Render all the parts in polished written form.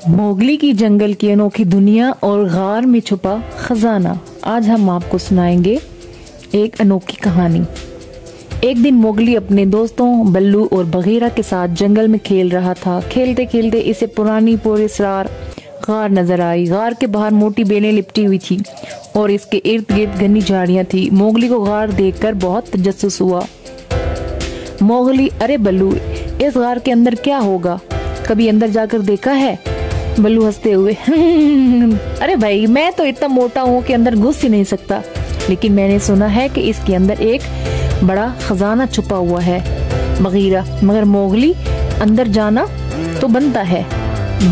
Mowgli की जंगल की अनोखी दुनिया और गार में छुपा खजाना। आज हम आपको सुनाएंगे एक अनोखी कहानी। एक दिन मोगली अपने दोस्तों बल्लू और बगीरा के साथ जंगल में खेल रहा था। खेलते खेलते इसे पुरानी पुरस्रार गार नजर आई। गार के बाहर मोटी बेलें लिपटी हुई थी और इसके इर्द गिर्द घनी झाड़ियां थी। मोगली को गार देखकर बहुत तजस्सुस हुआ। मोगली, अरे बल्लू, इस गार के अंदर क्या होगा? कभी अंदर जाकर देखा है? बल्लू हंसते हुए अरे भाई, मैं तो इतना मोटा हूँ कि अंदर घुस ही नहीं सकता, लेकिन मैंने सुना है कि इसके अंदर एक बड़ा खजाना छुपा हुआ है। बगीरा, मगर मोगली, अंदर जाना तो बनता है।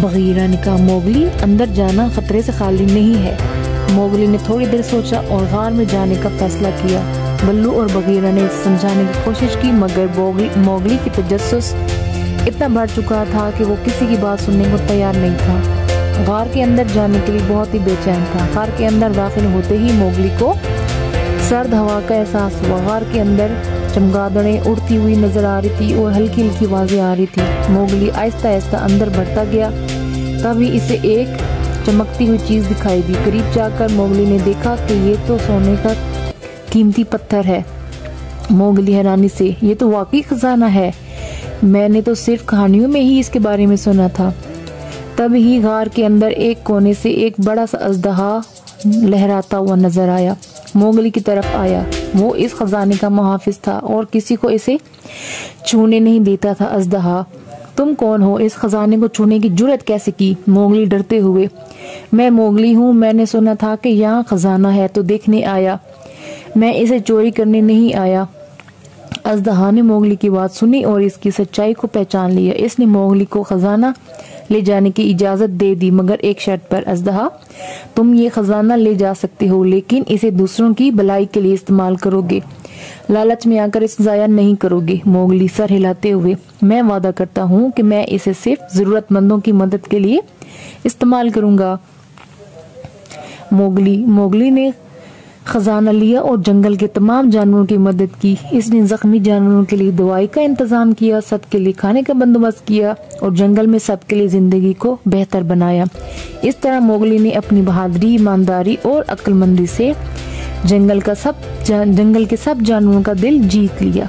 बगीरा ने कहा, मोगली, अंदर जाना खतरे से खाली नहीं है। मोगली ने थोड़ी देर सोचा और गार में जाने का फैसला किया। बल्लू और बगीरा ने समझाने की कोशिश की, मगर मोगली की तजस्सुस इतना बढ़ चुका था कि वो किसी की बात सुनने को तैयार नहीं था। गार के अंदर जाने के लिए बहुत ही बेचैन था। गार के अंदर दाखिल होते ही मोगली को सर्द हवा का एहसास हुआ। गार के अंदर चमगादड़ें उड़ती हुई नजर आ रही थी और हल्की हल्की आवाजें आ रही थी। मोगली आहिस्ता आहिस्ता अंदर बढ़ता गया। तभी इसे एक चमकती हुई चीज दिखाई दी। करीब जाकर मोगली ने देखा कि ये तो सोने का कीमती पत्थर है। मोगली हैरानी से, ये तो वाकई खजाना है, मैंने तो सिर्फ कहानियों में ही इसके बारे में सुना था। तब ही गार के अंदर एक कोने से एक बड़ा सा अजदहा लहराता हुआ नजर आया। मोगली की तरफ आया। वो इस खजाने का मुहाफिज था और किसी को इसे छूने नहीं देता था। अजदहा, तुम कौन हो? इस खजाने को छूने की जुर्रत कैसे की? मोगली डरते हुए, मैं मोगली हूँ, मैंने सुना था कि यहाँ खजाना है तो देखने आया, मैं इसे चोरी करने नहीं आया। अजदहा ने मोगली की बात सुनी और इसकी सच्चाई को पहचान लिया। इसने मोगली को खजाना ले जाने की इजाजत दे दी, मगर एक शर्त पर। अजदहा, तुम ये खजाना ले जा सकते हो, लेकिन इसे दूसरों की भलाई के लिए इस्तेमाल करोगे, लालच में आकर इसे जाया नहीं करोगे। मोगली सर हिलाते हुए, मैं वादा करता हूँ कि मैं इसे सिर्फ जरूरतमंदों की मदद के लिए इस्तेमाल करूंगा। मोगली ने खजाना लिया और जंगल के तमाम जानवरों की मदद की। इसने जख्मी जानवरों के लिए दवाई का इंतजाम किया, सबके लिए खाने का बंदोबस्त किया और जंगल में सबके लिए जिंदगी को बेहतर बनाया। इस तरह मोगली ने अपनी बहादुरी, ईमानदारी और अक्लमंदी से जंगल के सब जानवरों का दिल जीत लिया।